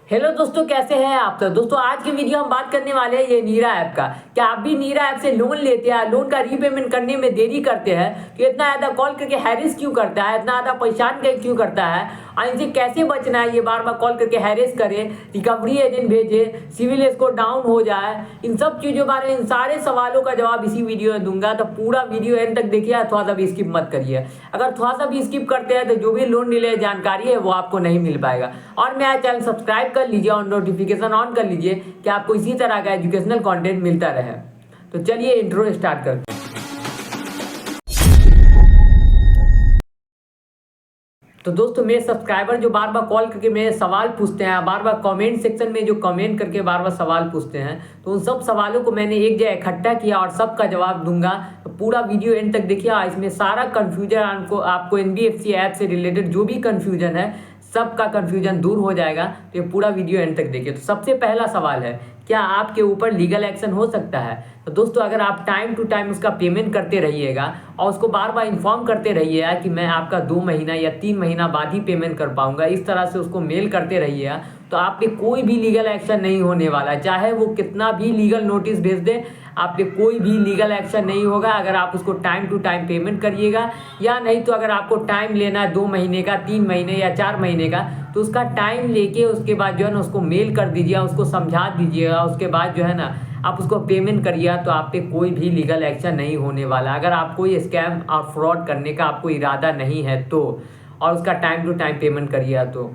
Hello दोस्तों, कैसे हैं आप सब। दोस्तों आज की वीडियो हम बात करने वाले हैं ये नीरा ऐप का। क्या आप भी नीरा ऐप से लोन लेते हैं, लोन का रीपेमेंट करने में देरी करते हैं, तो इतना ज़्यादा कॉल करके हैरेस क्यों करता है, इतना ज़्यादा परेशान क्यों करता है और इनसे कैसे बचना है। ये बार बार कॉल करके हैरेस करे, रिकवरी एजेंट भेजे, सिविल स्कोर डाउन हो जाए, इन सब चीज़ों बारे में इन सारे सवालों का जवाब इसी वीडियो में दूंगा। तो पूरा वीडियो एंड तक देखिए, थोड़ा सा भी स्किप मत करिए। अगर थोड़ा सा भी स्किप करते हैं तो जो भी लोन रिलेटेड जानकारी है वो आपको नहीं मिल पाएगा। और मेरा चैनल सब्सक्राइब कर लीजिए और नोटिफिकेशन ऑन कर लीजिए कि आपको इसी तरह का एजुकेशनल कंटेंट मिलता रहे। तो चलिए इंट्रो स्टार्ट करते हैं। तो दोस्तों मेरे सब्सक्राइबर जो बार बार कॉल करके मेरे सवाल पूछते हैं, बार बार कमेंट सेक्शन में जो कमेंट करके बार बार सवाल पूछते हैं, तो उन सब सवालों को मैंने एक जगह इकट्ठा किया और सबका जवाब दूंगा। तो पूरा वीडियो एंड तक देखिए। इसमें सारा कन्फ्यूजन आपको एनबीएफसी ऐप से रिलेटेड जो भी कन्फ्यूजन है सबका कन्फ्यूजन दूर हो जाएगा। तो ये पूरा वीडियो एंड तक देखिए। तो सबसे पहला सवाल है, क्या आपके ऊपर लीगल एक्शन हो सकता है। तो दोस्तों अगर आप टाइम टू टाइम उसका पेमेंट करते रहिएगा और उसको बार बार इन्फॉर्म करते रहिएगा कि मैं आपका 2 महीना या 3 महीना बाद ही पेमेंट कर पाऊंगा, इस तरह से उसको मेल करते रहिएगा, तो आप पे कोई भी लीगल एक्शन नहीं होने वाला। चाहे वो कितना भी लीगल नोटिस भेज दे, आप पे कोई भी लीगल एक्शन नहीं होगा अगर आप उसको टाइम टू टाइम पेमेंट करिएगा। या नहीं तो अगर आपको टाइम लेना है 2 महीने का, 3 महीने या 4 महीने का, तो उसका टाइम लेके उसके बाद जो है ना उसको मेल कर दीजिएगा, उसको समझा दीजिएगा, उसके बाद जो है ना आप उसको पेमेंट करिएगा। तो आप पे कोई भी लीगल एक्शन नहीं होने वाला अगर आपको ये स्कैम और फ्रॉड करने का आपको इरादा नहीं है तो, और उसका टाइम टू टाइम पेमेंट करिएगा तो।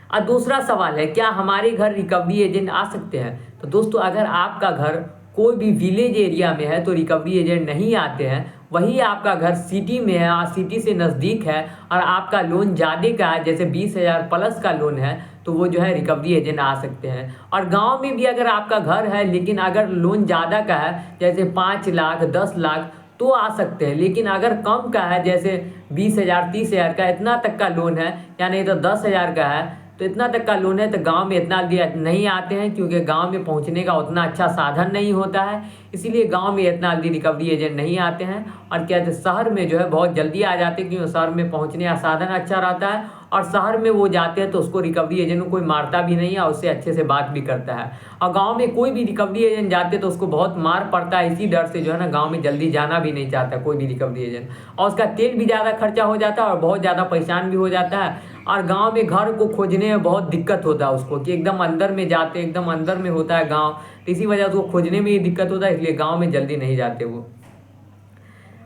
और दूसरा सवाल है, क्या हमारे घर रिकवरी एजेंट आ सकते हैं। तो दोस्तों अगर आपका घर कोई भी विलेज एरिया में है तो रिकवरी एजेंट नहीं आते हैं। वही आपका घर सिटी में है और सिटी से नज़दीक है और आपका लोन ज़्यादा का है, जैसे 20,000 प्लस का लोन है, तो वो जो है रिकवरी एजेंट आ सकते हैं। और गांव में भी अगर आपका घर है लेकिन अगर लोन ज़्यादा का है, जैसे 5 लाख 10 लाख, तो आ सकते हैं। लेकिन अगर कम का है, जैसे 20,000 30,000 का, इतना तक का लोन है, या नहीं तो 10,000 का है, तो इतना तक का लोन है, तो गांव में इतना नहीं आते हैं, क्योंकि गांव में पहुंचने का उतना अच्छा साधन नहीं होता है। इसीलिए गांव में इतना जल्दी रिकवरी एजेंट नहीं आते हैं। और क्या शहर में जो है बहुत जल्दी आ जाते हैं, क्योंकि शहर में पहुंचने का साधन अच्छा रहता है और शहर में वो जाते हैं तो उसको रिकवरी एजेंट को कोई मारता भी नहीं है और उससे अच्छे से बात भी करता है। और गाँव में कोई भी रिकवरी एजेंट जाते तो उसको बहुत मार पड़ता है, इसी डर से जो है ना गाँव में जल्दी जाना भी नहीं चाहता कोई भी रिकवरी एजेंट। और उसका तेल भी ज़्यादा खर्चा हो जाता है और बहुत ज़्यादा परेशान भी हो जाता है। और गांव में घर को खोजने में बहुत दिक्कत होता है उसको, कि एकदम अंदर में जाते, एकदम अंदर में होता है गांव, तो इसी वजह से उसको खोजने में ही दिक्कत होता है, इसलिए गांव में जल्दी नहीं जाते वो।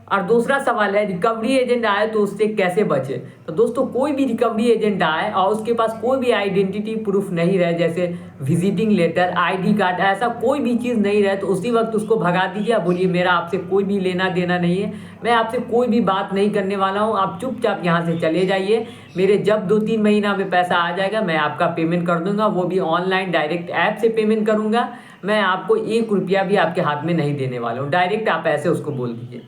और दूसरा सवाल है, रिकवरी एजेंट आए तो उससे कैसे बचे। तो दोस्तों कोई भी रिकवरी एजेंट आए और उसके पास कोई भी आइडेंटिटी प्रूफ नहीं रहे, जैसे विजिटिंग लेटर, आईडी कार्ड, ऐसा कोई भी चीज़ नहीं रहे, तो उसी वक्त उसको भगा दीजिए। बोलिए मेरा आपसे कोई भी लेना देना नहीं है, मैं आपसे कोई भी बात नहीं करने वाला हूँ, आप चुपचाप यहाँ से चले जाइए। मेरे जब 2-3 महीना में पैसा आ जाएगा मैं आपका पेमेंट कर दूंगा, वो भी ऑनलाइन डायरेक्ट ऐप से पेमेंट करूँगा। मैं आपको 1 रुपया भी आपके हाथ में नहीं देने वाला हूँ, डायरेक्ट आप ऐसे उसको बोल दीजिए।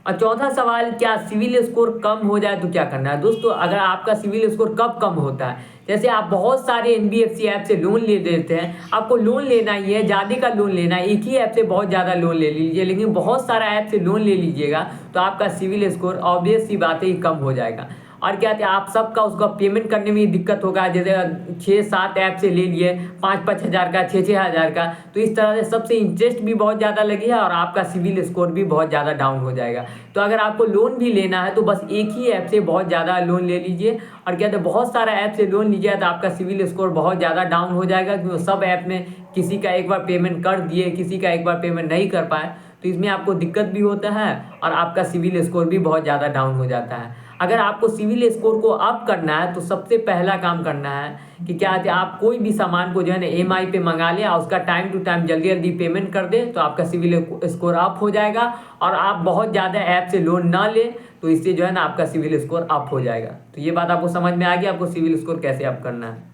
और चौथा सवाल, क्या सिविल स्कोर कम हो जाए तो क्या करना है। दोस्तों अगर आपका सिविल स्कोर कब कम होता है, जैसे आप बहुत सारे एनबीएफसी ऐप से लोन ले लेते हैं, आपको लोन लेना ही है, ज़्यादा का लोन लेना है, एक ही ऐप से बहुत ज़्यादा लोन ले लीजिए, लेकिन बहुत सारा ऐप से लोन ले लीजिएगा तो आपका सिविल स्कोर ऑब्वियस सी बात है ही कम हो जाएगा। और क्या थे आप सबका उसका पेमेंट करने में दिक्कत होगा, जैसे 6-7 ऐप से ले लिए 5-5 हज़ार का, 6-6 हज़ार का, तो इस तरह से सबसे इंटरेस्ट भी बहुत ज़्यादा लगेगा और आपका सिविल स्कोर भी बहुत ज़्यादा डाउन हो जाएगा। तो अगर आपको लोन भी लेना है तो बस एक ही ऐप से बहुत ज़्यादा लोन ले लीजिए। और क्या बहुत सारा ऐप से लोन लीजिए तो आपका सिविल स्कोर बहुत ज़्यादा डाउन हो जाएगा, क्योंकि सब ऐप में किसी का एक बार पेमेंट कर दिए, किसी का एक बार पेमेंट नहीं कर पाए, तो इसमें आपको दिक्कत भी होता है और आपका सिविल स्कोर भी बहुत ज़्यादा डाउन हो जाता है। अगर आपको सिविल स्कोर को अप करना है तो सबसे पहला काम करना है कि क्या है, आप कोई भी सामान को जो है ना EMI पे मंगा लें और उसका टाइम टू टाइम जल्दी जल्दी पेमेंट कर दें, तो आपका सिविल स्कोर अप हो जाएगा। और आप बहुत ज़्यादा ऐप से लोन ना लें, तो इससे जो है ना आपका सिविल स्कोर अप हो जाएगा। तो ये बात आपको समझ में आ गई, आपको सिविल स्कोर कैसे अप करना है।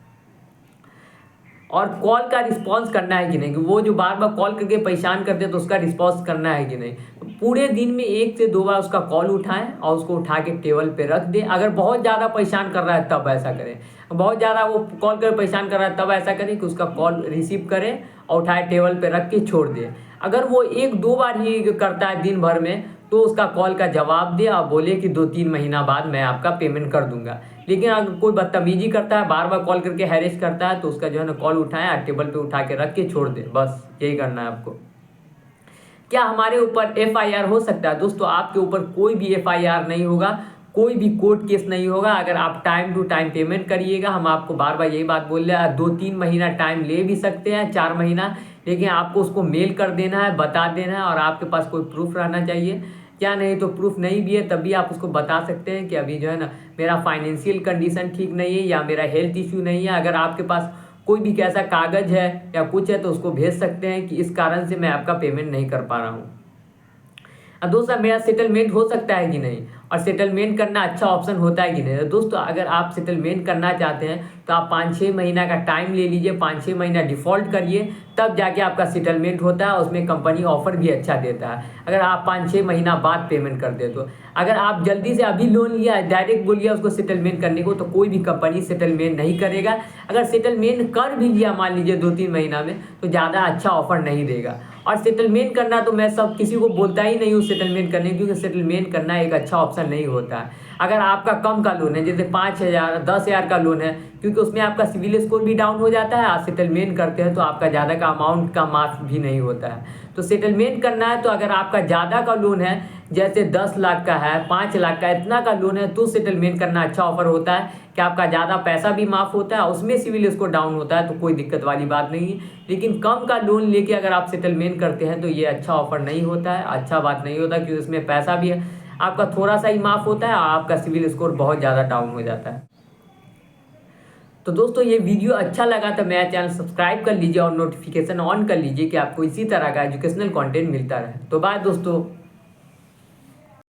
और कॉल का रिस्पांस करना है कि नहीं, कि वो जो बार बार कॉल करके परेशान करते हैं तो उसका रिस्पांस करना है कि नहीं। तो पूरे दिन में 1 से 2 बार उसका कॉल उठाएं और उसको उठा के टेबल पे रख दें। अगर बहुत ज़्यादा परेशान कर रहा है तब ऐसा करें, बहुत ज़्यादा वो कॉल कर परेशान कर रहा है तब ऐसा करें कि उसका कॉल रिसीव करें और उठाए टेबल पे रख के छोड़ दें। अगर वो 1-2 बार ही करता है दिन भर में, तो उसका कॉल का जवाब दे और बोले कि 2-3 महीना बाद मैं आपका पेमेंट कर दूंगा। लेकिन अगर कोई बदतमीजी करता है, बार बार कॉल करके हैरेस करता है, तो उसका जो है ना कॉल उठाएं, टेबल पे उठा के रख के छोड़ दें, बस यही करना है आपको। क्या हमारे ऊपर FIR हो सकता है? दोस्तों आपके ऊपर कोई भी FIR नहीं होगा, कोई भी कोर्ट केस नहीं होगा, अगर आप टाइम टू टाइम पेमेंट करिएगा। हम आपको बार बार यही बात बोल रहे हैं, 2-3 महीना टाइम ले भी सकते हैं, 4 महीना, लेकिन आपको उसको मेल कर देना है, बता देना है, और आपके पास कोई प्रूफ रहना चाहिए। क्या नहीं तो प्रूफ नहीं भी है तब भी आप उसको बता सकते हैं कि अभी जो है ना मेरा फाइनेंशियल कंडीशन ठीक नहीं है या मेरा हेल्थ इश्यू नहीं है। अगर आपके पास कोई भी कैसा कागज़ है या कुछ है तो उसको भेज सकते हैं कि इस कारण से मैं आपका पेमेंट नहीं कर पा रहा हूँ। दोस्तों मेरा सेटलमेंट हो सकता है कि नहीं, और सेटलमेंट करना अच्छा ऑप्शन होता है कि नहीं। तो दोस्तों अगर आप सेटलमेंट करना चाहते हैं तो आप 5-6 महीना का टाइम ले लीजिए, 5-6 महीना डिफ़ॉल्ट करिए, तब जाके आपका सेटलमेंट होता है। उसमें कंपनी ऑफर भी अच्छा देता है अगर आप 5-6 महीना बाद पेमेंट कर दे तो। अगर आप जल्दी से अभी लोन लिया, डायरेक्ट बोलिए उसको सेटलमेंट करने को, तो कोई भी कंपनी सेटलमेंट नहीं करेगा। अगर सेटलमेंट कर भी लिया मान लीजिए 2-3 महीना में, तो ज़्यादा अच्छा ऑफर नहीं देगा। और सेटलमेंट करना तो मैं सब किसी को बोलता ही नहीं हूँ सेटलमेंट करने, क्योंकि सेटलमेंट करना एक अच्छा ऑप्शन नहीं होता है। अगर आपका कम का लोन है, जैसे 5,000 10,000 का लोन है, क्योंकि उसमें आपका सिविल स्कोर भी डाउन हो जाता है, आप सेटलमेंट करते हैं तो आपका ज़्यादा का अमाउंट का माफ भी नहीं होता है। तो सेटलमेंट करना है तो अगर आपका ज़्यादा का लोन है, जैसे 10 लाख का है, 5 लाख का, इतना का लोन है, तो सेटलमेंट करना अच्छा ऑफर होता है कि आपका ज़्यादा पैसा भी माफ़ होता है, उसमें सिविल स्कोर डाउन होता है, तो कोई दिक्कत वाली बात नहीं है। लेकिन कम का लोन लेके अगर आप सेटलमेंट करते हैं तो ये अच्छा ऑफर नहीं होता है, अच्छा बात नहीं होता, क्योंकि इसमें पैसा भी आपका थोड़ा सा ही माफ़ होता है और आपका सिविल स्कोर बहुत ज़्यादा डाउन हो जाता है। तो दोस्तों ये वीडियो अच्छा लगा तो मेरा चैनल सब्सक्राइब कर लीजिए और नोटिफिकेशन ऑन कर लीजिए कि आपको इसी तरह का एजुकेशनल कंटेंट मिलता रहे। तो बाय दोस्तों।